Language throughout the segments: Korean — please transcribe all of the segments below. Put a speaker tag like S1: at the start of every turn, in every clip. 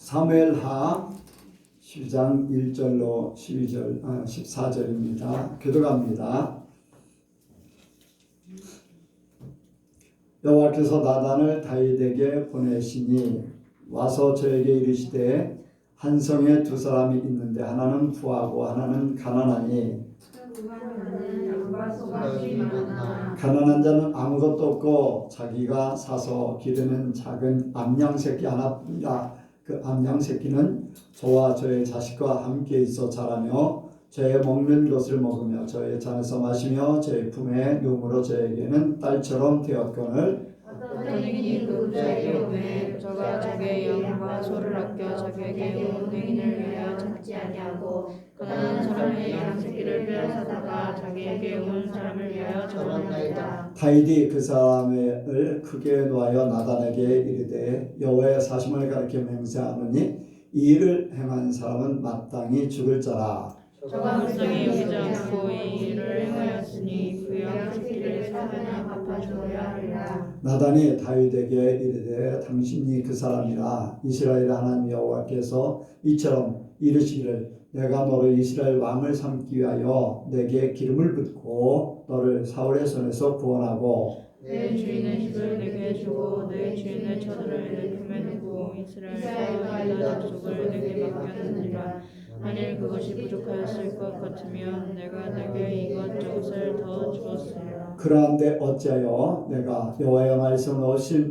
S1: 사무엘하 12장 1절로 14절입니다. 교독합니다. 여호와께서 나단을 다윗에게 보내시니 와서 저에게 이르시되 한 성에 두 사람이 있는데 하나는 부하고 하나는 가난하니 가난한 자는 아무것도 없고 자기가 사서 기르는 작은 암양 새끼 하나뿐이라. 그 암양 새끼는 저와 저의 자식과 함께 있어 자라며 저의 먹는 것을 먹으며 저의 잔에서 마시며 저의 품에 누움으로 저에게는 딸처럼 되었거늘
S2: 어떤 행인이 그 부자에게 오매 저가 자기의 양과 소를 아껴 자기에게 온 행인을 위하여 찾지 아니하고 가난한 사람의 양 새끼를 빼앗아다가 자기에게 온 사람을 위하여 적었나이다.
S1: 다윗이 그 사람을 크게 노하여 나단에게 이르되 여호와의 사심을 가리켜 맹세하노니 이 일을 행한 사람은 마땅히 죽을 자라.
S2: 저가 불쌍히 여기지 않고 이 일을 행하였으니 그 양 새끼를 사면에 갚아주어야 하리라.
S1: 나단이 다윗에게 이르되 당신이 그 사람이라. 이스라엘 하나님 여호와께서 이처럼 이르시기를 내가 너를 이스라엘 왕을 삼기 위하여 내게 기름을 붓고 너를 사울의 손에서 구원하고
S2: 내 주인의 집을 내게 주고 내 주인의 처들을 내 품에 두고 이스라엘과 유다 족속을 내게 맡겼느니라. 만일 그것이 부족하였을 것 같으면 내가 내게 이것저것을 더 주었으리라.
S1: 그러한데 어찌하여 내가 여호와의 말씀을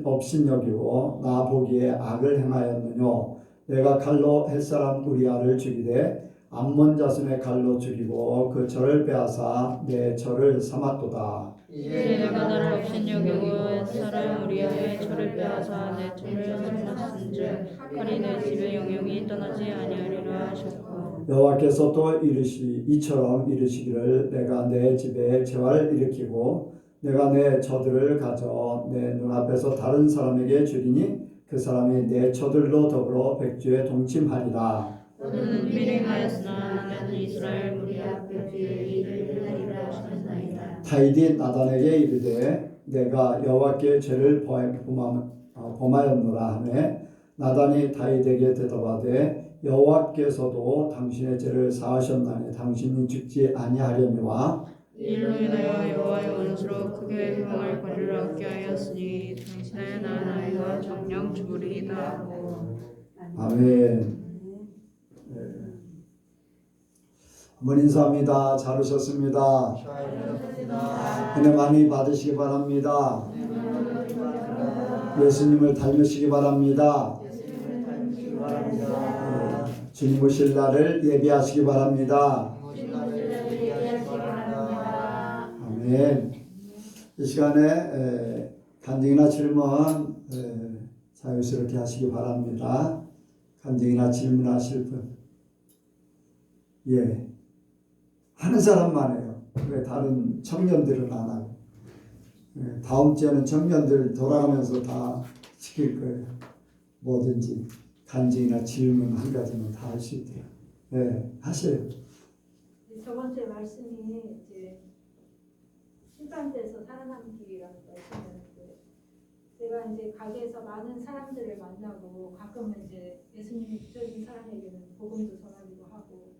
S1: 업신여기고 나 보기에 악을 행하였느뇨. 내가 칼로 햇사람 우리아를 죽이되 암몬 자손의 칼로 죽이고 그 철을 빼앗아 내 철을 삼았도다.
S2: 이제 내가 나를 업신여기고 사람 우리아의 철을 빼앗아 내 철을 삼았은즉 칼이 내 집의 영영이 떠나지 아니하리라 하셨고
S1: 여호와께서 또 이처럼 이르시기를 내가 내 집에 재화를 일으키고 내가 내 처들을 가져 내 눈앞에서 다른 사람에게 주리니 그 사람이 내 처들로 더불어 백주에 동침하리라.
S2: 너는 은밀히 하였으나 나는 이스라엘 무리 앞 백주에 이를 하리라 하셨나이다.
S1: 다윗이 나단에게 이르되 내가 여호와께 죄를 범하였노라 하매 나단이 다윗에게 대답하되 여호와께서도 당신의 죄를 사하셨나니 당신이 죽지 아니하려니와
S2: 이로 인하여 여호와의 원수로 크게 형을 거리를 얻게 하였으니 당신의 낳은 아이가 정녕 죽으리이다 하고.
S1: 아멘. 한번 인사합니다. 잘 오셨습니다. 은혜 많이 받으시기 바랍니다. 예수님을 닮으시기 바랍니다. 주님 오실 날을 예비하시기 바랍니다. 아멘. 이 시간에 간증이나 질문 자유스럽게 하시기 바랍니다. 간증이나 질문하실 분. 예. 하는 사람만 해요. 왜 다른 청년들은 안 하고. 다음 주에는 청년들 돌아가면서 다 시킬 거예요. 뭐든지 간증이나 질문 한 가지는 다 할 수 있대요. 네, 하세요.
S3: 저번 주에 말씀이 이제 신산대에서 살아남는 길이라는 말씀이었는데 제가 이제 가게에서 많은 사람들을 만나고 가끔은 이제 예수님이 믿어진 사람에게는 복음도 전하기도 하고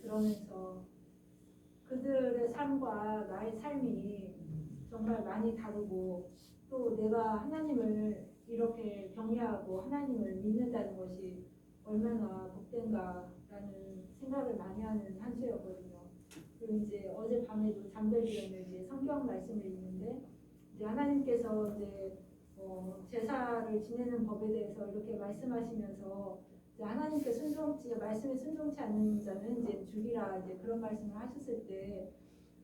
S3: 그러면서 그들의 삶과 나의 삶이 정말 많이 다르고 또 내가 하나님을 이렇게 경외하고 하나님을 믿는다는 것이 얼마나 복된가라는 생각을 많이 하는 한 주였거든요. 그리고 이제 어젯밤에도 잠들기 전에 이제 성경 말씀을 읽는데 이제 하나님께서 이제 제사를 지내는 법에 대해서 이렇게 말씀하시면서 이제 하나님께 말씀에 순종치 않는 자는 이제 죽이라 이제 그런 말씀을 하셨을 때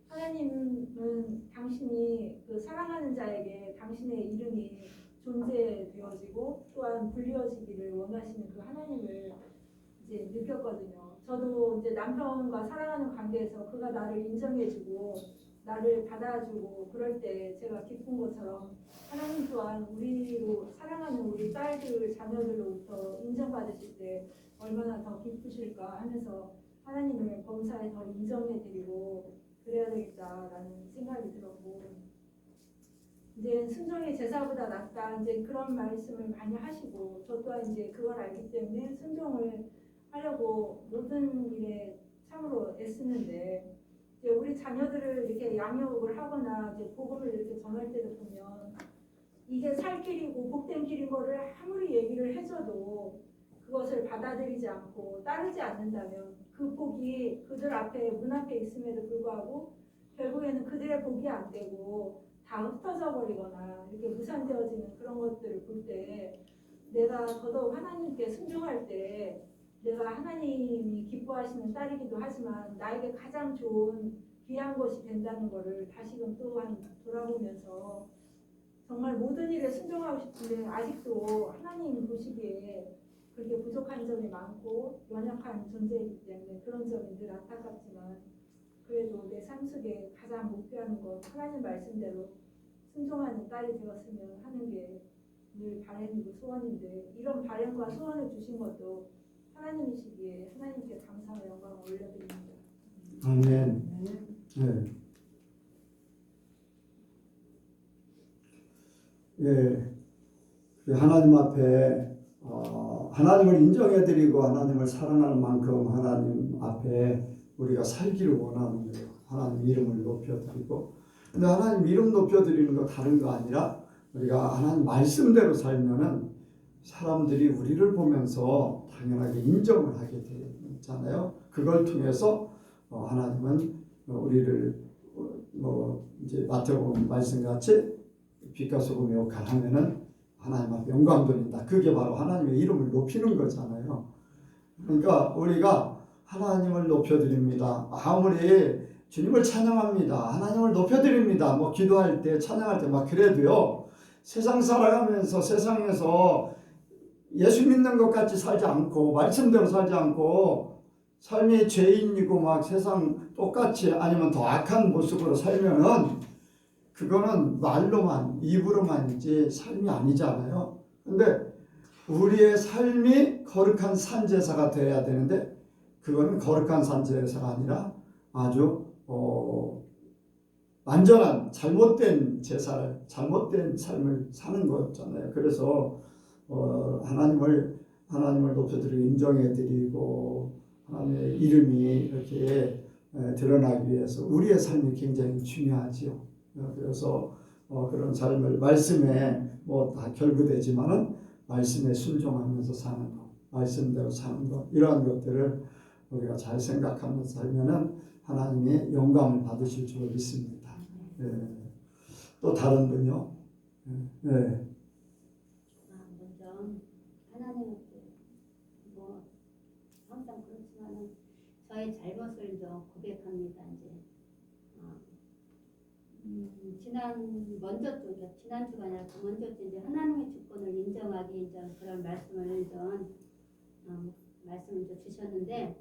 S3: 하나님은 당신이 그 사랑하는 자에게 당신의 이름이 존재되어지고 또한 불리어지기를 원하시는 그 하나님을 이제 느꼈거든요. 저도 이제 남편과 사랑하는 관계에서 그가 나를 인정해주고 나를 받아주고 그럴 때 제가 기쁜 것처럼 하나님 또한 우리로 사랑하는 우리 딸들 자녀들로부터 인정받으실 때 얼마나 더 기쁘실까 하면서 하나님을 범사에 더 인정해드리고 그래야 되겠다라는 생각이 들었고 이제 순종이 제사보다 낫다 이제 그런 말씀을 많이 하시고 저 또한 이제 그걸 알기 때문에 순종을 하려고 모든 일에 참으로 애쓰는데 이제 우리 자녀들을 이렇게 양육을 하거나 이제 복음을 이렇게 전할 때도 보면 이게 살 길이고 복된 길인 거를 아무리 얘기를 해줘도 그것을 받아들이지 않고 따르지 않는다면 그 복이 그들 앞에 문 앞에 있음에도 불구하고 결국에는 그들의 복이 안 되고 다 흩어져 버리거나 이렇게 무산되어지는 그런 것들을 볼 때 내가 더더욱 하나님께 순종할 때 내가 하나님이 기뻐하시는 딸이기도 하지만 나에게 가장 좋은 귀한 것이 된다는 것을 다시금 또한 돌아보면서 정말 모든 일에 순종하고 싶은데 아직도 하나님 보시기에 그렇게 부족한 점이 많고 연약한 존재이기 때문에 그런 점이 늘 안타깝지만 그래도 내 삶 속에 가장 목표하는 건 하나님 말씀대로 순종하는 딸이 되었으면 하는 게 늘 바람이고 소원인데 이런 바람과 소원을 주신 것도 하나님이시기에 하나님께 감사와 영광을 올려드립니다.
S1: 아멘. 네. 예, 하나님 앞에 하나님을 인정해드리고 하나님을 사랑하는 만큼 하나님 앞에 우리가 살기를 원하는 거예요. 하나님 이름을 높여드리고. 근데 하나님 이름 높여드리는 거 다른 거 아니라 우리가 하나님 말씀대로 살면은 사람들이 우리를 보면서 당연하게 인정을 하게 되잖아요. 그걸 통해서 하나님은 우리를 이제 마태복음 말씀같이 빛과 소금의 역할을 하면은 하나님 앞에 영광 돌린다. 그게 바로 하나님의 이름을 높이는 거잖아요. 그러니까 우리가 하나님을 높여드립니다. 아무리 주님을 찬양합니다. 하나님을 높여드립니다. 뭐 기도할 때 찬양할 때 막 그래도요. 세상 살아가면서 세상에서 예수 믿는 것 같이 살지 않고 말씀대로 살지 않고 삶이 죄인이고 막 세상 똑같이 아니면 더 악한 모습으로 살면은 그거는 말로만 입으로만이지 삶이 아니잖아요. 근데 우리의 삶이 거룩한 산제사가 되어야 되는데 그거는 거룩한 산제사가 아니라 아주 완전한 잘못된 제사를 잘못된 삶을 사는 거잖아요. 그래서 하나님을 높여드리고 인정해드리고 하나님의 이름이 이렇게 드러나기 위해서 우리의 삶이 굉장히 중요하지요. 그래서 그런 삶을 말씀에 뭐 다 결부되지만은 말씀에 순종하면서 사는 것, 말씀대로 사는 것 이러한 것들을 우리가 잘 생각하면서 살면은 하나님의 영광을 받으실 줄 믿습니다. 또 다른 분요?
S4: 먼저 하나님께 뭐 항상 그렇지만은 저의 잘못을 좀 고백합니다. 이제 지난주가 아니라 그 먼저쯤 이제 하나님의 주권을 인정하기 이제 그런 말씀을 주셨는데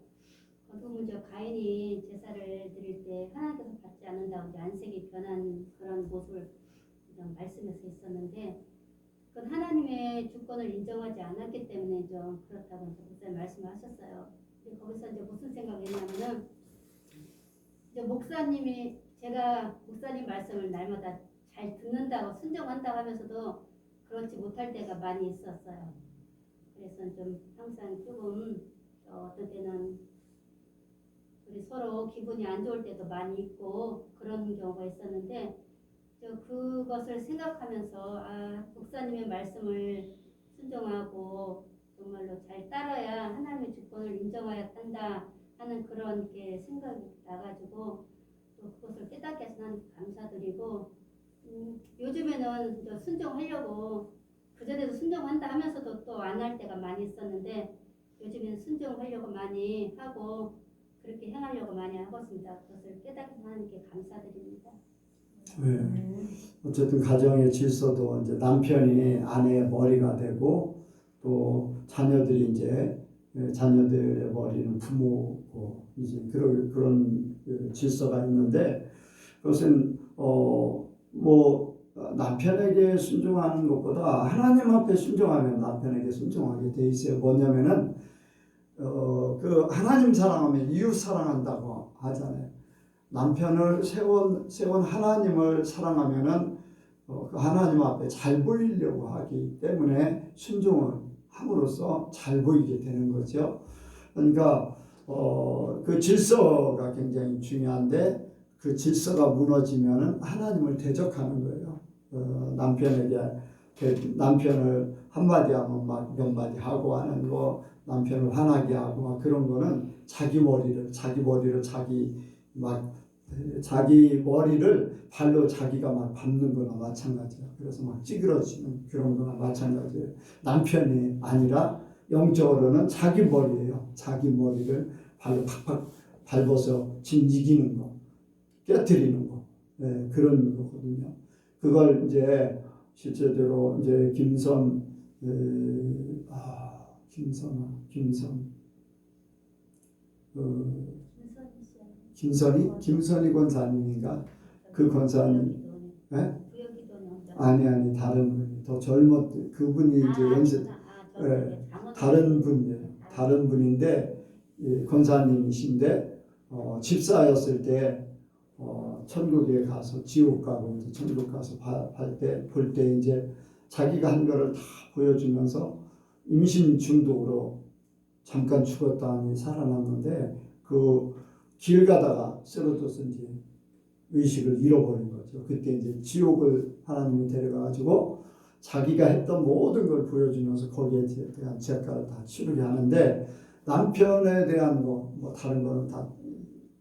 S4: 거기서 이제 가인이 제사를 드릴 때 하나님께서 받지 않는다고 이제 안색이 변한 그런 모습을 말씀에서 있었는데 그건 하나님의 주권을 인정하지 않았기 때문에 좀 그렇다고 이제 목사님 말씀하셨어요. 거기서 이제 무슨 생각이냐면은 이제 제가 목사님 말씀을 날마다 잘 듣는다고 순종한다고 하면서도 그렇지 못할 때가 많이 있었어요. 그래서 좀 항상 조금 어떤 때는 우리 서로 기분이 안 좋을 때도 많이 있고 그런 경우가 있었는데 그것을 생각하면서 목사님의 말씀을 순종하고 정말로 잘 따라야 하나님의 주권을 인정해야 한다 하는 그런 게 생각이 나가지고 또 그것을 깨닫게 해서 하나님께 감사드리고 요즘에는 이제 순종하려고 그전에도 순종한다 하면서도 또 안 할 때가 많이 있었는데 요즘에는 순종하려고 많이 하고 그렇게 행하려고 많이 하고 있습니다. 그것을 깨닫게 하나님께 감사드립니다.
S1: 어쨌든 가정의 질서도 이제 남편이 아내의 머리가 되고 또 자녀들이 이제 자녀들의 머리는 부모고 이제 그런 질서가 있는데 그것은 뭐 남편에게 순종하는 것보다 하나님 앞에 순종하면 남편에게 순종하게 돼 있어요. 뭐냐면은 그 하나님 사랑하면 이웃 사랑한다고 하잖아요. 남편을 세운 하나님을 사랑하면은 그 하나님 앞에 잘 보이려고 하기 때문에 순종을 함으로써 잘 보이게 되는 거죠. 그러니까 그 질서가 굉장히 중요한데 그 질서가 무너지면은 하나님을 대적하는 거예요. 남편을 한마디 하면 막 몇 마디 하고 하는 거, 남편을 화나게 하고 막 그런 거는 자기 머리를 발로 자기가 막 밟는 거나 마찬가지야. 그래서 막 찌그러지는 그런 거나 마찬가지예요. 남편이 아니라 영적으로는 자기 머리예요. 자기 머리를 발로 팍팍 밟아서 짐이기는 거, 깨뜨리는 거, 네, 그런 거거든요. 그걸 이제 실제로 이제 김선희 권사님인가? 그 권사님, 네? 아니 다른 분이 더 젊었 그분이 이제 연세 다른 분이에요. 다른 분인데 권사님이신데 집사였을 때 천국에 가서 지옥 가고 이제 천국 가서 볼 때 이제 자기가 한 거를 다 보여주면서 임신 중독으로 잠깐 죽었다니 살아났는데 그 길 가다가 쓰러져서 이제 의식을 잃어버린 거죠. 그때 이제 지옥을 하나님이 데려가가지고 자기가 했던 모든 걸 보여주면서 거기에 대한 죄가를 다 치르게 하는데 남편에 대한 거, 뭐 다른 거는 다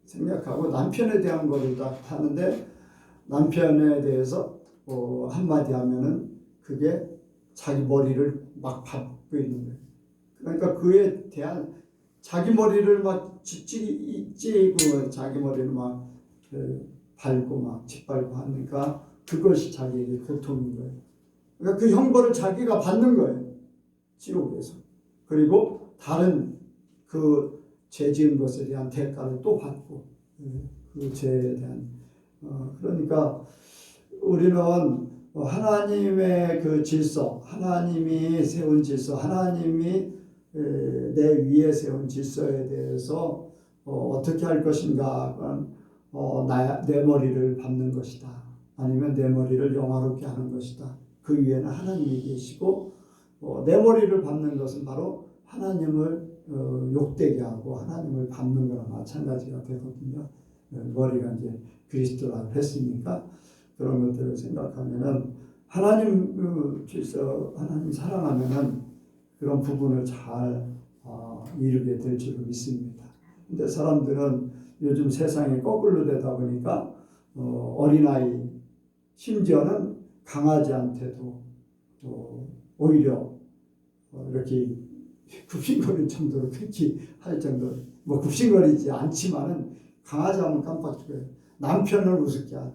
S1: 생략하고 남편에 대한 거를 다 하는데 남편에 대해서 한마디 하면은 그게 자기 머리를 막 밟고 있는 거예요. 그러니까 그에 대한 자기 머리를 막 찌고 자기 머리를 막 밟고 막 짓밟고 하니까 그것이 자기에게 고통인 거예요. 그러니까 그 형벌을 자기가 받는 거예요. 지옥에서. 그리고 다른 그 죄 지은 것에 대한 대가를 또 받고 그 죄에 대한 그러니까 우리는 하나님의 그 질서, 하나님이 세운 질서, 하나님이 내 위에 세운 질서에 대해서 어떻게 할 것인가? 내 머리를 밟는 것이다. 아니면 내 머리를 영화롭게 하는 것이다. 그 위에는 하나님이 계시고 내 머리를 밟는 것은 바로 하나님을 욕되게 하고 하나님을 밟는 거나 마찬가지가 되거든요. 머리가 이제 그리스도라고 했으니까 그런 것들을 생각하면은 하나님 질서, 하나님 사랑하면은 그런 부분을 잘 이루게 될 줄 믿습니다. 근데 사람들은 요즘 세상이 거꾸로 되다 보니까 어린아이 심지어는 강아지한테도 오히려 이렇게 굽신거릴 정도로 그렇게 할 정도로 뭐 굽신거리지 않지만은 강아지 하면 깜빡 죽어요. 남편을 우습게 하는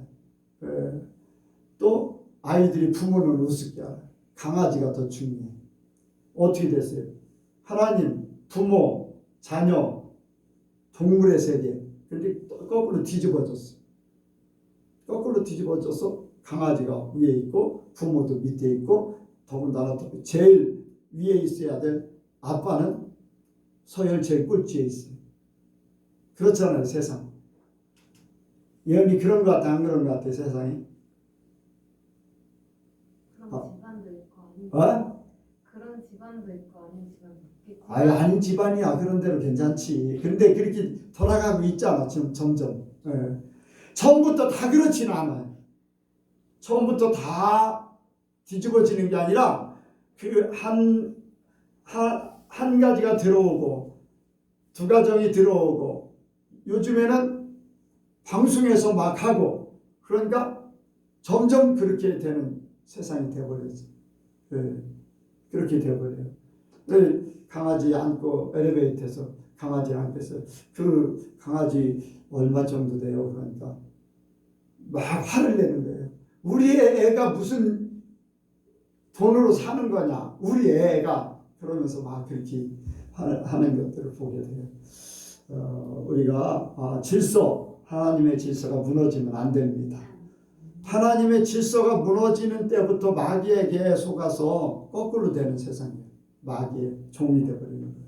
S1: 또 아이들이 부모를 우습게 하는 강아지가 더 중요해. 어떻게 됐어요? 하나님, 부모, 자녀, 동물의 세계. 그런데 거꾸로 뒤집어졌어. 거꾸로 뒤집어져서 강아지가 위에 있고 부모도 밑에 있고 더군다나 제일 위에 있어야 될 아빠는 서열 제일 꼴찌에 있어요. 그렇잖아요, 세상. 예언이 그런 것 같아, 안 그런 것 같아, 세상이?
S5: 그런 집안도 있고 그런 집안도 있고 아닌 집안도 있고.
S1: 아닌 집안이야. 그런 대로 괜찮지. 근데 그렇게 돌아가고 있잖아, 지금 점점. 처음부터 다 그렇지는 않아요. 처음부터 다 뒤집어지는 게 아니라 그 한 가지가 들어오고 두 가정이 들어오고 요즘에는 방송에서 막 하고 그러니까 점점 그렇게 되는 세상이 되어버렸어요. 그렇게 되어버려요. 강아지 안고 엘리베이터에서 강아지 안고서 그 강아지 얼마 정도 돼요? 그러니까 막 화를 내는 거예요. 우리 애가 무슨 돈으로 사는 거냐? 우리 애가 그러면서 막 그렇게 하는 것들을 보게 돼요. 우리가 질서, 하나님의 질서가 무너지면 안 됩니다. 하나님의 질서가 무너지는 때부터 마귀에게 속아서 거꾸로 되는 세상이에요. 마귀의 종이 되어버리는 거예요.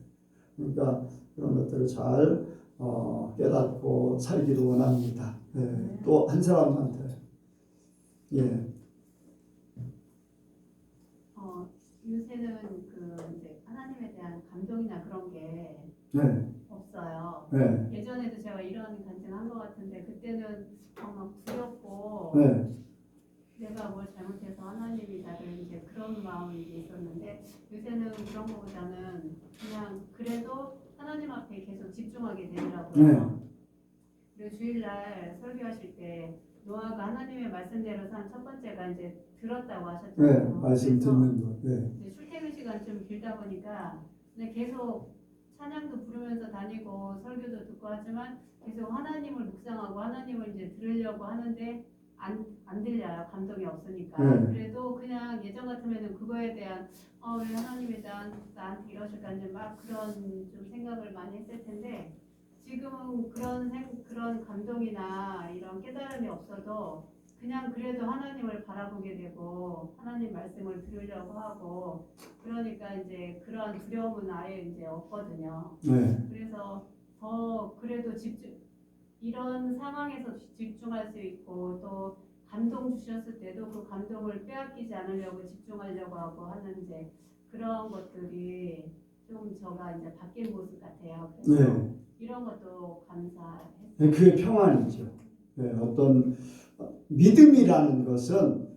S1: 그러니까 그런 것들을 잘 깨닫고 살기를 원합니다. 또 한 사람한테
S6: 요새는 그 이제 하나님에 대한 감동이나 그런 게
S1: 네,
S6: 없어요.
S1: 네,
S6: 예전에도 제가 이런 간증한 것 같은데 그때는 막 두렵고
S1: 네,
S6: 내가 뭘 잘못해서 하나님이 나를 이제 그런 마음이 이제 있었는데 요새는 그런 것보다는 그냥 그래도 하나님 앞에 계속 집중하게 되더라고요.
S1: 네.
S6: 그리고 주일날 설교하실 때 노아가 하나님의 말씀대로 산 첫 번째가 이제 들었다고
S1: 네,
S6: 하셨잖아요.
S1: 말씀
S6: 그래서
S1: 듣는 거. 네,
S6: 이제 출퇴근 시간 좀 길다 보니까 근데 계속 찬양도 부르면서 다니고 설교도 듣고 하지만 계속 하나님을 묵상하고 하나님을 이제 들으려고 하는데 안 들려요. 감동이 없으니까.
S1: 네.
S6: 그래도 그냥 예전 같으면은 그거에 대한 왜 하나님이 나한테 이러실까 이제 막 그런 좀 생각을 많이 했을 텐데 지금은 그런 감동이나 이런 깨달음이 없어도 그냥 그래도 하나님을 바라보게 되고 하나님 말씀을 들으려고 하고 그러니까 이제 그런 두려움은 아예 이제 없거든요.
S1: 네,
S6: 그래서 더 그래도 이런 상황에서 집중할 수 있고 또 감동 주셨을 때도 그 감동을 빼앗기지 않으려고 집중하려고 하고 하는 이제 그런 것들이 좀 저가 이제 바뀐 모습 같아요. 그래서
S1: 네.
S6: 이런 것도 감사했어요.
S1: 네, 그게 평안이죠. 네, 어떤 믿음이라는 것은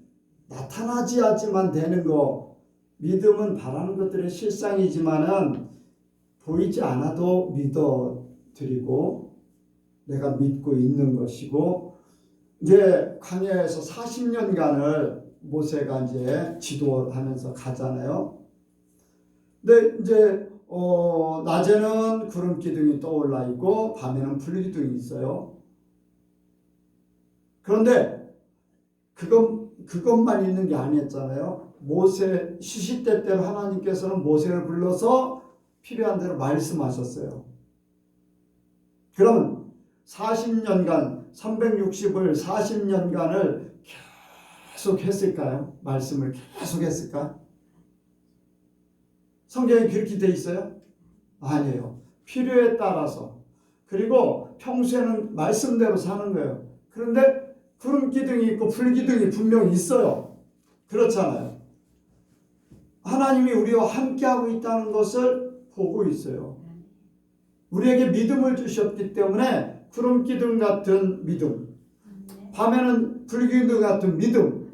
S1: 나타나지 않지만 되는 거, 믿음은 바라는 것들의 실상이지만은 보이지 않아도 믿어드리고 내가 믿고 있는 것이고 이제 광야에서 40년간을 모세가 이제 지도하면서 가잖아요. 근데 이제 낮에는 구름 기둥이 떠올라 있고 밤에는 불 기둥이 있어요. 그런데 그것만 있는 게 아니었잖아요. 모세 시시때때로 하나님께서는 모세를 불러서 필요한 대로 말씀하셨어요. 그러면 40년간 360을 40년간을 계속 했을까요? 말씀을 계속 했을까? 성경에 그렇게 돼 있어요? 아니에요. 필요에 따라서. 그리고 평소에는 말씀대로 사는 거예요. 그런데 구름 기둥이 있고 불 기둥이 분명히 있어요. 그렇잖아요. 하나님이 우리와 함께하고 있다는 것을 보고 있어요. 우리에게 믿음을 주셨기 때문에 구름 기둥 같은 믿음, 밤에는 불 기둥 같은 믿음,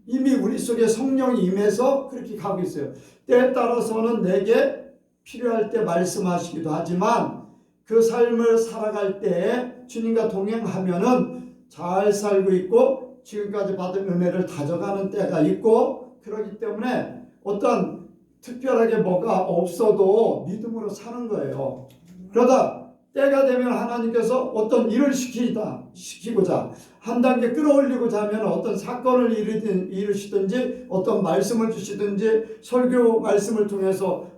S1: 이미 우리 속에 성령이 임해서 그렇게 가고 있어요. 때에 따라서는 내게 필요할 때 말씀하시기도 하지만 그 삶을 살아갈 때 주님과 동행하면은 잘 살고 있고 지금까지 받은 은혜를 다져가는 때가 있고 그렇기 때문에 어떤 특별하게 뭐가 없어도 믿음으로 사는 거예요. 그러다 때가 되면 하나님께서 어떤 일을 시키고자 한 단계 끌어올리고자 하면 어떤 사건을 이루시든지 어떤 말씀을 주시든지 설교 말씀을 통해서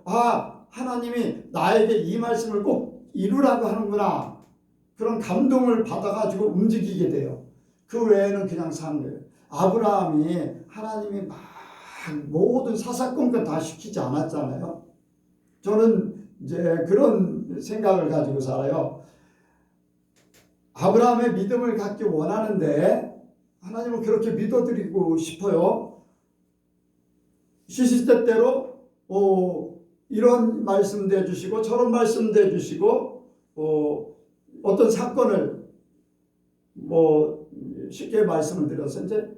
S1: 하나님이 나에게 이 말씀을 꼭 이루라고 하는구나. 그런 감동을 받아가지고 움직이게 돼요. 그 외에는 그냥 사는 거예요. 아브라함이 하나님이 막 모든 사사건건 다 시키지 않았잖아요. 저는 이제 그런 생각을 가지고 살아요. 아브라함의 믿음을 갖기 원하는데 하나님을 그렇게 믿어드리고 싶어요. 시시때때로 이런 말씀도 해주시고 저런 말씀도 해주시고 어떤 사건을 쉽게 말씀을 드려서 이제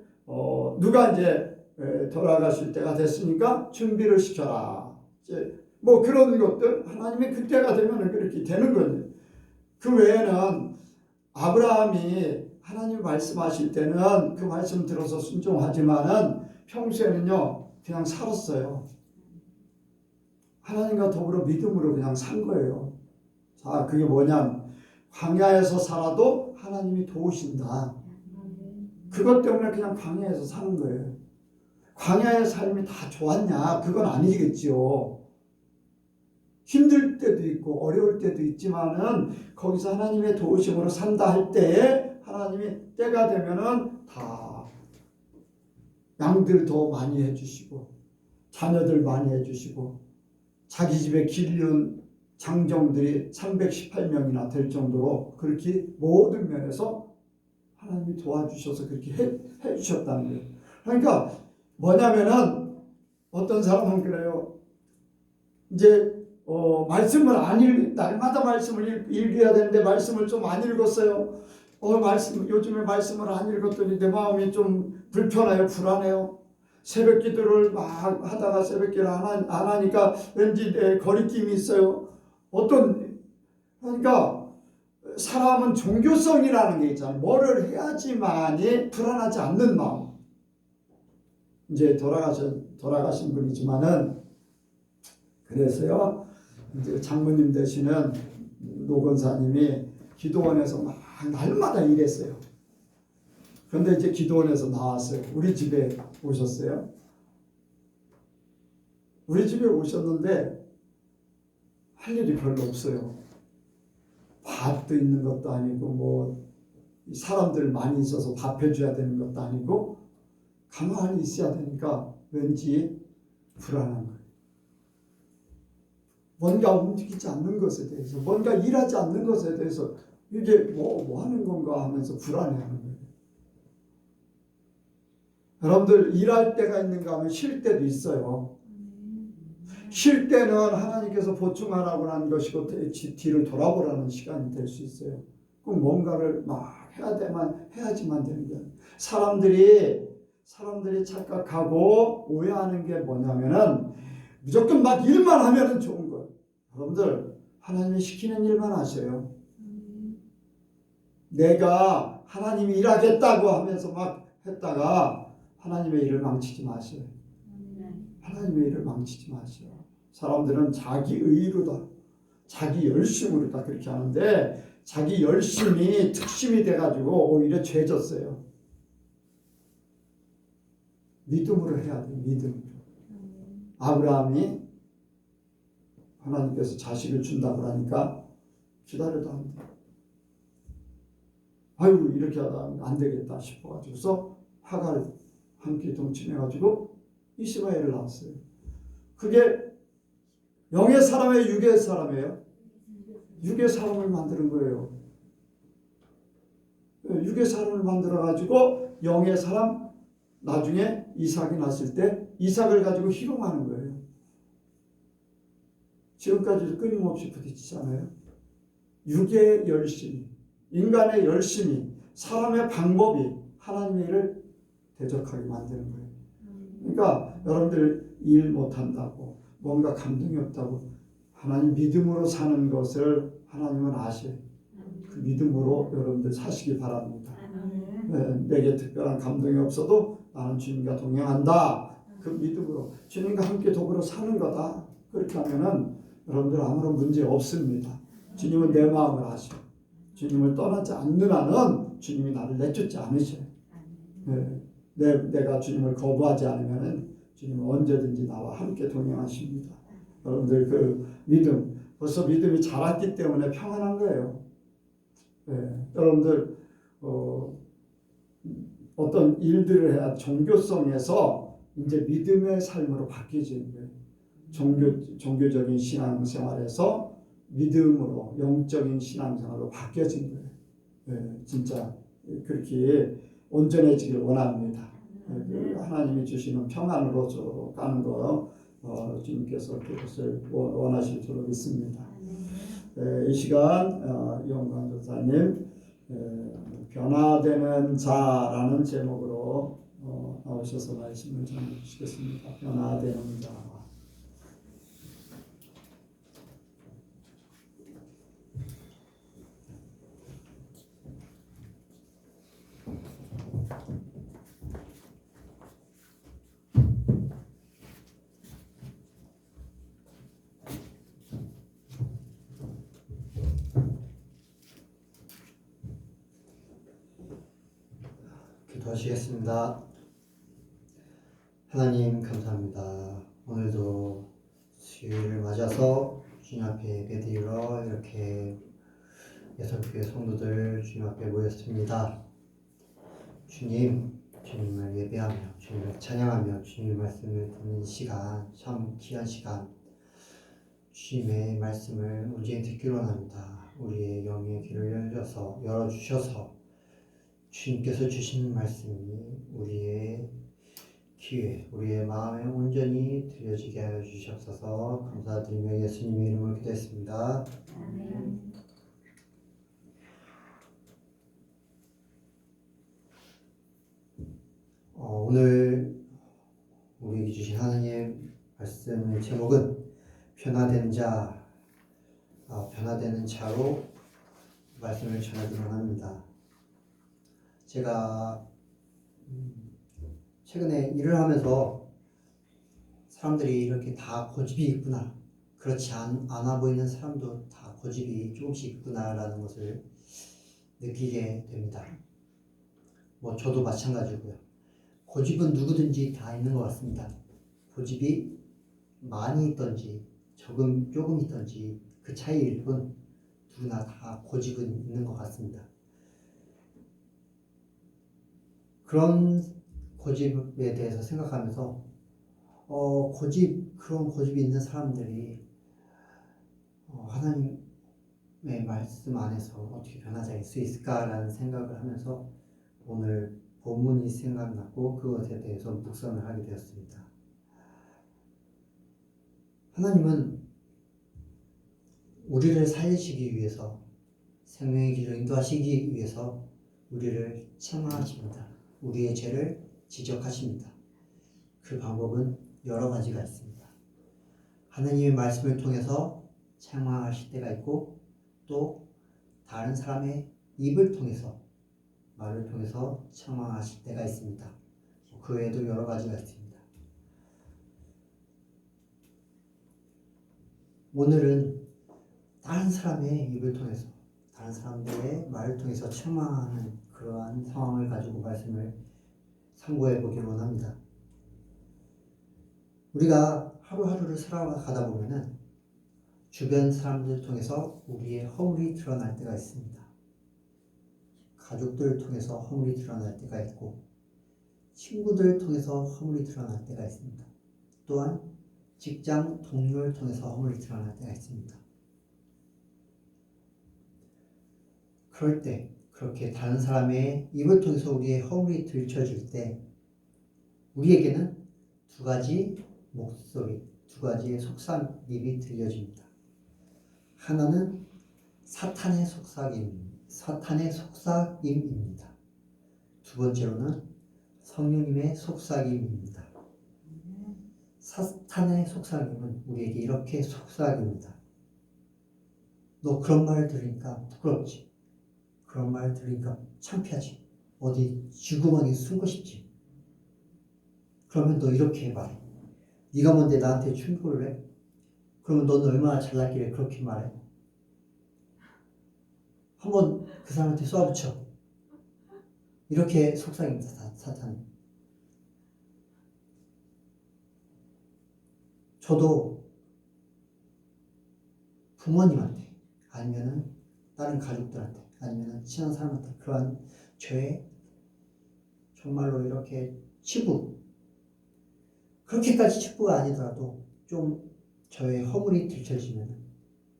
S1: 누가 이제 돌아가실 때가 됐으니까 준비를 시켜라. 이제 그런 것들 하나님이 그때가 되면 그렇게 되는 거예요. 그 외에는 아브라함이 하나님 말씀하실 때는 그 말씀 들어서 순종하지만은 평소에는요 그냥 살았어요. 하나님과 더불어 믿음으로 그냥 산 거예요. 자, 그게 뭐냐? 광야에서 살아도 하나님이 도우신다. 그것 때문에 그냥 광야에서 사는 거예요. 광야의 삶이 다 좋았냐? 그건 아니겠지요. 힘들 때도 있고 어려울 때도 있지만은 거기서 하나님의 도우심으로 산다 할 때에 하나님이 때가 되면은 다 양들 더 많이 해주시고 자녀들 많이 해주시고 자기 집에 기르는 장정들이 318명이나 될 정도로 그렇게 모든 면에서 하나님이 도와주셔서 그렇게 해주셨다는 거예요. 그러니까 뭐냐면은 어떤 사람은 그래요. 이제 말씀을 날마다 말씀을 읽어야 되는데 말씀을 좀 안 읽었어요. 요즘에 말씀을 안 읽었더니 내 마음이 좀 불편해요. 불안해요. 새벽 기도를 막 하다가 새벽 기도를 안 하니까 왠지 거리낌이 있어요. 그러니까 사람은 종교성이라는 게 있잖아요. 뭐를 해야지만이 불안하지 않는 마음. 이제 돌아가신 분이지만은 그래서요. 이제 장모님 되시는 노 권사님이 기도원에서 막 날마다 일했어요. 그런데 이제 기도원에서 나왔어요. 우리 집에 오셨어요. 우리 집에 오셨는데 할 일이 별로 없어요. 밥도 있는 것도 아니고 뭐 사람들 많이 있어서 밥 해줘야 되는 것도 아니고 가만히 있어야 되니까 왠지 불안한 거예요. 뭔가 움직이지 않는 것에 대해서, 뭔가 일하지 않는 것에 대해서 이게 뭐 하는 건가 하면서 불안해하는 거예요. 여러분들 일할 때가 있는가 하면 쉴 때도 있어요. 쉴 때는 하나님께서 보충하라고 하는 것이고 뒤를 돌아보라는 시간이 될 수 있어요. 그럼 뭔가를 막 해야지만 되는 거예요. 사람들이 착각하고 오해하는 게 뭐냐면은 무조건 막 일만 하면은 좋은 거예요. 여러분들 하나님이 시키는 일만 하세요. 내가 하나님이 일하겠다고 하면서 막 했다가 하나님의 일을 망치지 마세요. 하나님의 일을 망치지 마세요. 사람들은 자기 의로다, 자기 열심으로다 그렇게 하는데 자기 열심이 특심이 돼가지고 오히려 죄졌어요. 믿음으로 해야 돼요. 믿음으로. 아브라함이 하나님께서 자식을 준다고 하니까 기다려도 안 돼. 아이고 이렇게 하다 안 되겠다 싶어가지고서 하가를 함께 동침해가지고 이스마엘을 낳았어요. 그게 영의 사람이에요? 육의 사람이에요? 육의 사람을 만드는 거예요. 육의 사람을 만들어가지고 영의 사람, 나중에 이삭이 났을 때 이삭을 가지고 희롱하는 거예요. 지금까지도 끊임없이 부딪히잖아요. 육의 열심이, 인간의 열심이, 사람의 방법이 하나님의 일을 대적하게 만드는 거예요. 그러니까 여러분들 일 못한다고 뭔가 감동이 없다고 하나님 믿음으로 사는 것을 하나님은 아셔요. 그 믿음으로 여러분들 사시기 바랍니다. 내게 특별한 감동이 없어도 나는 주님과 동행한다. 그 믿음으로 주님과 함께 더불어 사는 거다. 그렇게 하면은 여러분들 아무런 문제 없습니다. 주님은 내 마음을 아셔. 주님을 떠나지 않는 한은 주님이 나를 내쫓지 않으셔요. 내가 주님을 거부하지 않으면은 주님은 언제든지 나와 함께 동행하십니다. 여러분들 그 믿음, 벌써 믿음이 자랐기 때문에 평안한 거예요. 여러분들 어떤 일들을 해야 종교성에서 이제 믿음의 삶으로 바뀌어지는 거예요. 종교적인 신앙생활에서 믿음으로 영적인 신앙생활로 바뀌어진 거예요. 진짜 그렇게 온전해지길 원합니다. 하나님이 주시는 평안으로 가는 거 주님께서 그것을 원하실 줄로 믿습니다. 이 시간 이용관 전사님 변화되는 자라는 제목으로 나오셔서 말씀을 전해 주시겠습니다. 변화되는 자.
S7: 기도하시겠습니다. 하나님 감사합니다. 오늘도 수요일을 맞아서 주님 앞에 예배드리러 이렇게 예선교회 성도들 주님 앞에 모였습니다. 주님을 예배하며 주님을 찬양하며 주님의 말씀을 듣는 시간, 참 귀한 시간, 주님의 말씀을 온전히 듣기로 합니다. 우리의 영의 귀를 열어주셔서 주님께서 주시는 말씀이 우리의 기회, 우리의 마음에 온전히 드려지게 하여 주시옵소서. 감사드리며 예수님의 이름으로 기도했습니다. 오늘 우리에게 주신 하나님의 말씀의 제목은 변화된 자, 변화되는 자로 말씀을 전하기로 합니다. 제가 최근에 일을 하면서 사람들이 이렇게 다 고집이 있구나, 그렇지 않아 보이는 사람도 다 고집이 조금씩 있구나라는 것을 느끼게 됩니다. 뭐 저도 마찬가지고요. 고집은 누구든지 다 있는 것 같습니다. 고집이 많이 있던지 조금 있던지 그 차이일 뿐 누구나 다 고집은 있는 것 같습니다. 그런 고집에 대해서 생각하면서 그런 고집이 있는 사람들이 하나님의 말씀 안에서 어떻게 변화될 수 있을까라는 생각을 하면서 오늘 본문이 생각났고 그것에 대해서 묵상을 하게 되었습니다. 하나님은 우리를 살리시기 위해서, 생명의 길을 인도하시기 위해서 우리를 책망하십니다. 우리의 죄를 지적하십니다. 그 방법은 여러 가지가 있습니다. 하나님의 말씀을 통해서 책망하실 때가 있고, 또 다른 사람의 입을 통해서, 말을 통해서 책망하실 때가 있습니다. 그 외에도 여러 가지가 있습니다. 오늘은 다른 사람의 입을 통해서, 다른 사람들의 말을 통해서 책망하는 그러한 상황을 가지고 말씀을 참고해 보기를 원합니다. 우리가 하루하루를 살아가다 보면은 주변 사람들 통해서 우리의 허물이 드러날 때가 있습니다. 가족들 통해서 허물이 드러날 때가 있고, 친구들 통해서 허물이 드러날 때가 있습니다. 또한 직장 동료를 통해서 허물이 드러날 때가 있습니다. 그럴 때, 그렇게 다른 사람의 입을 통해서 우리의 허물이 들춰질 때 우리에게는 두 가지 목소리, 두 가지의 속삭임이 들려집니다. 하나는 사탄의 속삭임입니다. 두 번째로는 성령님의 속삭임입니다. 사탄의 속삭임은 우리에게 이렇게 속삭입니다. 너 그런 말 들으니까 부끄럽지? 그런 말 들으니까 창피하지? 어디 쥐구멍에 숨고 싶지? 그러면 너 이렇게 말해. 네가 뭔데 나한테 충고를 해? 그러면 너는 얼마나 잘났길래 그렇게 말해? 한번 그 사람한테 쏘아붙여. 이렇게 속삭입니다. 사탄은. 저도 부모님한테, 아니면은 다른 가족들한테, 아니면은 친한 사람한테 그러한 죄에 정말로 이렇게 치부, 그렇게까지 치부가 아니더라도 좀 저의 허물이 들춰지면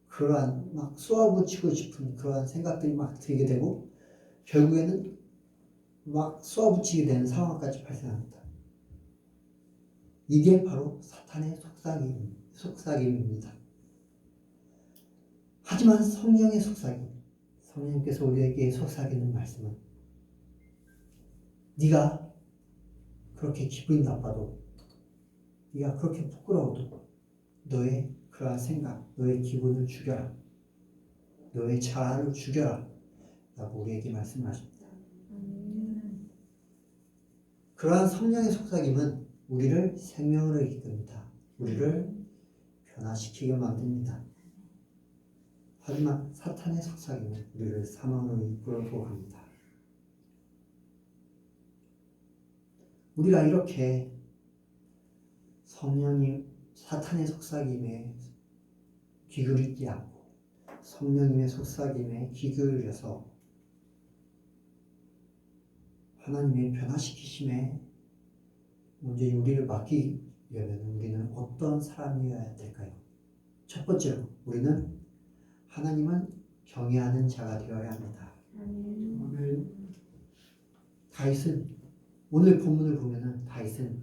S7: 그러한 막 쏘아붙이고 싶은 그러한 생각들이 막 들게 되고, 결국에는 막 쏘아붙이게 되는 상황까지 발생합니다. 이게 바로 사탄의 속삭임입니다. 하지만 성령의 속삭임, 성령님께서 우리에게 속삭이는 말씀은, 네가 그렇게 기분이 나빠도, 네가 그렇게 부끄러워도 너의 그러한 생각, 너의 기분을 죽여라, 너의 자아를 죽여라 라고 우리에게 말씀하십니다. 그러한 성령의 속삭임은 우리를 생명으로 이끌습니다. 우리를 변화시키게 만듭니다. 하지만 사탄의 속삭임은 우리를 사망으로 이끌고 갑니다. 우리가 이렇게 성령님, 사탄의 속삭임에 귀그리지 않고 성령님의 속삭임에 귀기울여서 하나님의 변화시키심에 온전히 우리를 맡기려면 우리는 어떤 사람이어야 될까요? 첫 번째로 우리는 하나님은 경외하는 자가 되어야 합니다. 다윗은, 오늘 본문을 보면은 다윗은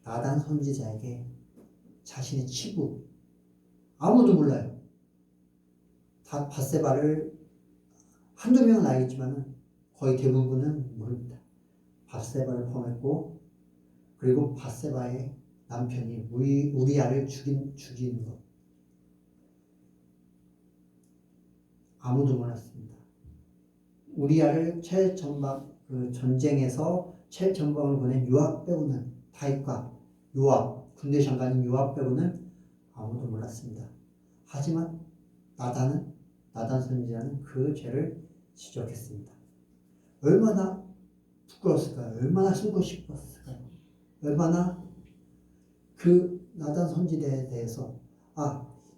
S7: 나단 선지자에게 자신의 치부, 아무도 몰라요. 다 밧세바를 한두 명은 알겠지만 거의 대부분은 모릅니다. 밧세바를 범했고, 그리고 밧세바의 남편이 우리아를 죽인 것, 아무도 몰랐습니다. 우리아를 그 전쟁에서 최전방을 보낸 요압 빼고는, 다윗과 요압, 군대 장관인 요압 빼고는 아무도 몰랐습니다. 하지만 나단 선지자는 그 죄를 지적했습니다. 얼마나 부끄러웠을까요? 얼마나 숨고 싶었을까요? 얼마나 그 나단 선지자에 대해서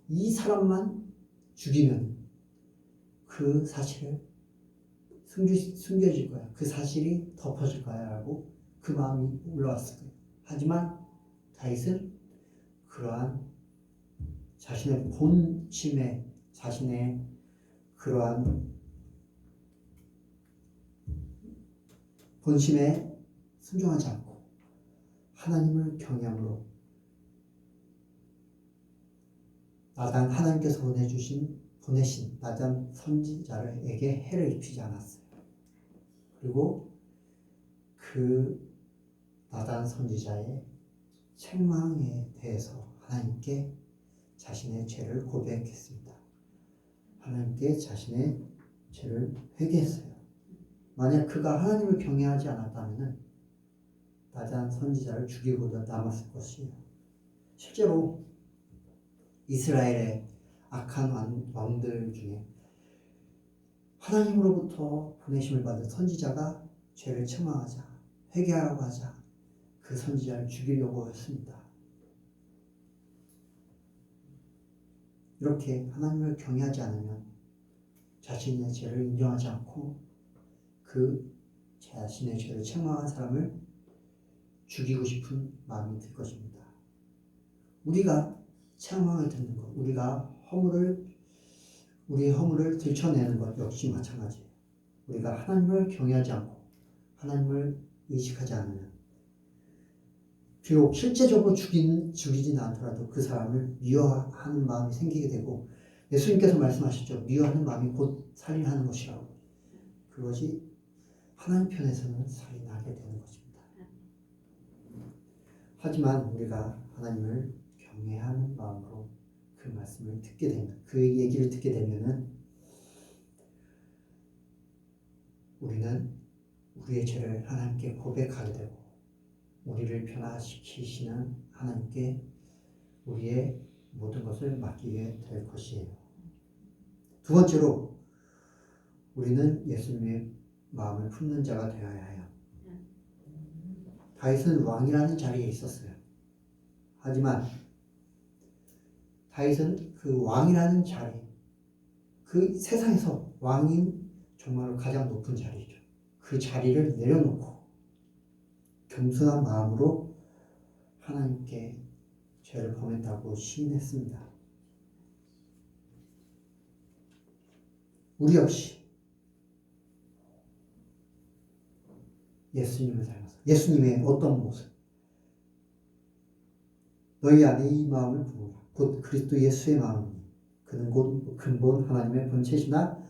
S7: 이 사람만 죽이면 그 사실을 숨겨질 거야. 그 사실이 덮어질 거야 라고 그 마음이 올라왔을 거예요. 하지만 다윗은 그러한 자신의 본심에, 자신의 그러한 본심에 순종하지 않고 하나님을 경외함으로 하나님께서 보내신 나단 선지자에게 해를 입히지 않았어요. 그리고 그 나단 선지자의 책망에 대해서 하나님께 자신의 죄를 고백했습니다. 하나님께 자신의 죄를 회개했어요. 만약 그가 하나님을 경외하지 않았다면 나단 선지자를 죽이고도 남았을 것이에요. 실제로 이스라엘의 악한 왕들 중에 하나님으로부터 보내심을 받은 선지자가 죄를 책망하자, 회개하라고 하자 그 선지자를 죽이려고 했습니다. 이렇게 하나님을 경외하지 않으면 자신의 죄를 인정하지 않고 그 자신의 죄를 책망한 사람을 죽이고 싶은 마음이 들 것입니다. 우리가 책망을 듣는 것, 우리의 허물을 들춰내는 것 역시 마찬가지예요. 우리가 하나님을 경외하지 않고 하나님을 의식하지 않으면 비록 실제적으로 죽이진 않더라도 그 사람을 미워하는 마음이 생기게 되고, 예수님께서 말씀하셨죠. 미워하는 마음이 곧 살인하는 것이라고. 그것이 하나님 편에서는 살인하게 되는 것입니다. 하지만 우리가 하나님을 경외하는 마음으로 그 말씀을 듣게 되면, 그 얘기를 듣게 되면은 우리는 우리의 죄를 하나님께 고백하게 되고 우리를 변화시키시는 하나님께 우리의 모든 것을 맡기게 될 것이에요. 두 번째로 우리는 예수님의 마음을 품는 자가 되어야 해요. 다윗은 왕이라는 자리에 있었어요. 하지만 다윗은 그 왕이라는 자리, 그 세상에서 왕인 정말로 가장 높은 자리죠. 그 자리를 내려놓고 겸손한 마음으로 하나님께 죄를 범했다고 시인했습니다. 우리 역시 예수님을 닮아서, 예수님의 어떤 모습, 너희 안에 이 마음을 부으라. 곧 그리스도 예수의 마음이니 그는 곧 근본 하나님의 본체시나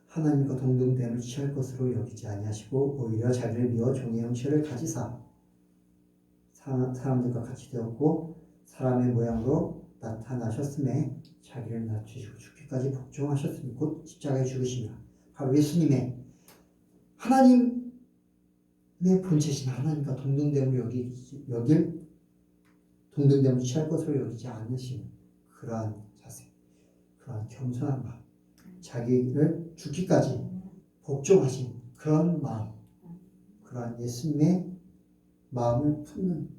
S7: 하나님과 동등됨을 취할 것으로 여기지 아니하시고 오히려 자기를 비워 종의 형체를 가지사 사람들과 같이 되었고 사람의 모양으로 나타나셨음에 자기를 낮추시고 죽기까지 복종하셨으니 곧 십자가에 죽으시며, 바로 예수님의 하나님의 본체신 하나님과 동등됨을 동등됨을 취할 것으로 여기지 않으시는 그러한 자세, 그러한 겸손한 마음, 자기를 죽기까지 복종하신 그런 마음, 그러한 예수님의 마음을 품는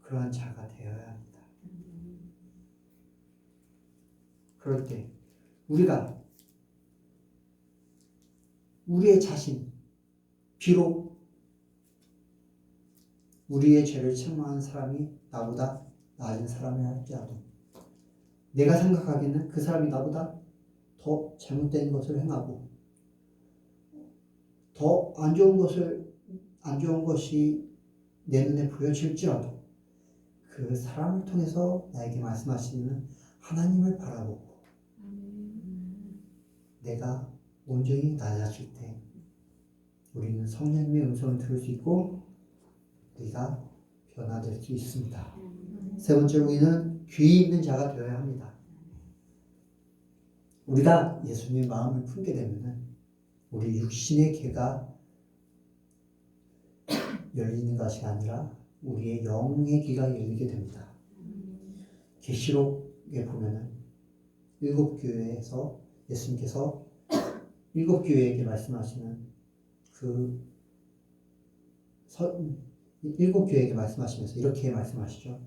S7: 그러한 자가 되어야 합니다. 그럴 때 우리가 우리의 자신, 비록 우리의 죄를 책망한 사람이 나보다 낮은 사람이라 할지라도 내가 생각하기에는 그 사람이 나보다 더 잘못된 것을 행하고 더 안 좋은 것이 내 눈에 보여질지라도 그 사람을 통해서 나에게 말씀하시는 하나님을 바라보고 내가 온전히 낮아질 때 우리는 성령님의 음성을 들을 수 있고 우리가 변화될 수 있습니다. 세 번째로 우리는 귀 있는 자가 되어야 합니다. 우리가 예수님의 마음을 품게 되면 우리 육신의 귀가 열리는 것이 아니라 우리의 영의 귀가 열리게 됩니다. 계시록에 보면은 7교회에서 예수님께서 7교회에게 말씀하시는 그 7교회에게 말씀하시면서 이렇게 말씀하시죠.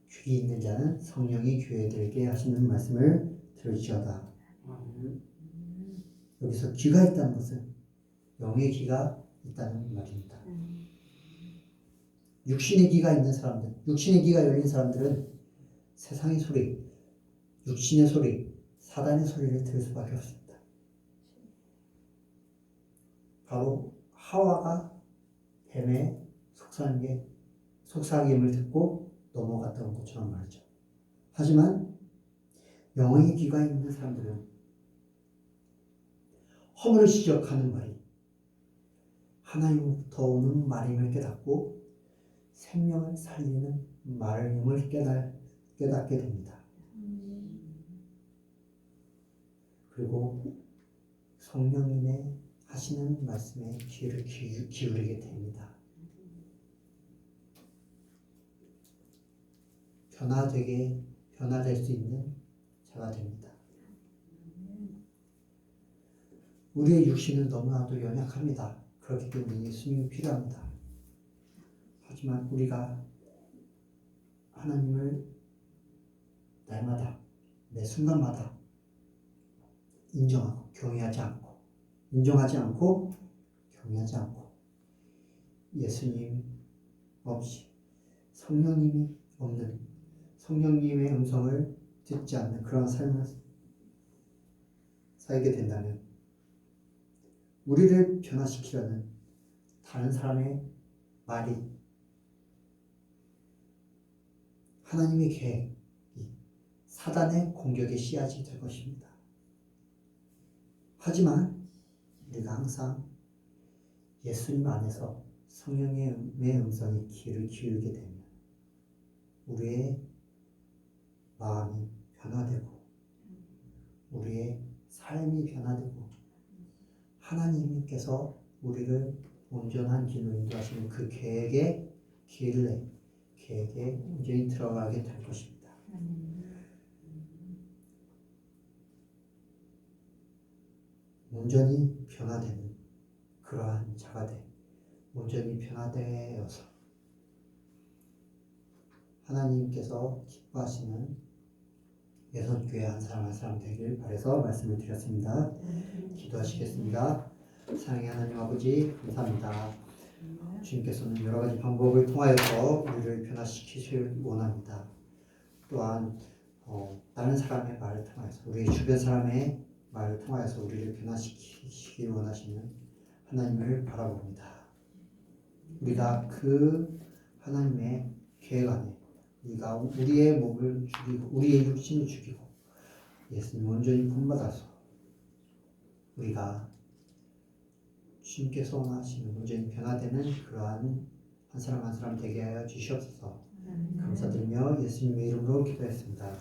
S7: 귀 있는 자는 성령이 교회들에게 하시는 말씀을 들을지어다. 여기서 귀가 있다는 것은 영의 귀가 있다는 말입니다. 육신의 귀가 있는 사람들, 육신의 귀가 열린 사람들은 세상의 소리, 육신의 소리, 사단의 소리를 들을 수밖에 없습니다. 바로 하와가 뱀의 속삭임을 듣고 넘어갔던 것처럼 말이죠. 하지만 영의 귀가 있는 사람들은 허물을 지적하는 말이 하나님부터 오는 말임을 깨닫고 생명을 살리는 말임을 깨닫게 됩니다. 그리고 성령님의 하시는 말씀에 귀를 기울이게 됩니다. 변화될 수 있는 자가 됩니다. 우리의 육신은 너무나도 연약합니다. 그렇기 때문에 예수님이 필요합니다. 하지만 우리가 하나님을 날마다 매 순간마다 인정하고 경외하지 않고 경외하지 않고 예수님 없이 성령님이 없는 성령님의 음성을 듣지 않는 그런 삶을 살게 된다면 우리를 변화시키려는 다른 사람의 말이 하나님의 계획이 사단의 공격의 씨앗이 될 것입니다. 하지만 우리가 항상 예수님 안에서 성령의 음성에 귀를 기울이게 되면 우리의 마음이 변화되고 우리의 삶이 변화되고 하나님께서 우리를 온전한 길로 인도하시는 그 계획에 온전히 들어가게 될 것입니다. 온전히 변화되는 그러한 자가 온전히 변화되어서 하나님께서 기뻐하시는 예선교회 한 사람 한 사람 되길 바라서 말씀을 드렸습니다. 기도하시겠습니다. 사랑의 하나님 아버지 감사합니다. 주님께서는 여러 가지 방법을 통하여서 우리를 변화시키실 원합니다. 또한 다른 사람의 말을 통해서 우리 주변 사람의 말을 통하여서 우리를 변화시키기 원하시는 하나님을 바라봅니다. 우리가 그 하나님의 계획 안에 우리가 우리의 몸을 죽이고 우리의 육신을 죽이고 예수님 온전히 본받아서 우리가 주님께서 원하시는 온전히 변화되는 그러한 한 사람 한 사람 되게 하여 주시옵소서. 감사드리며 예수님의 이름으로 기도했습니다.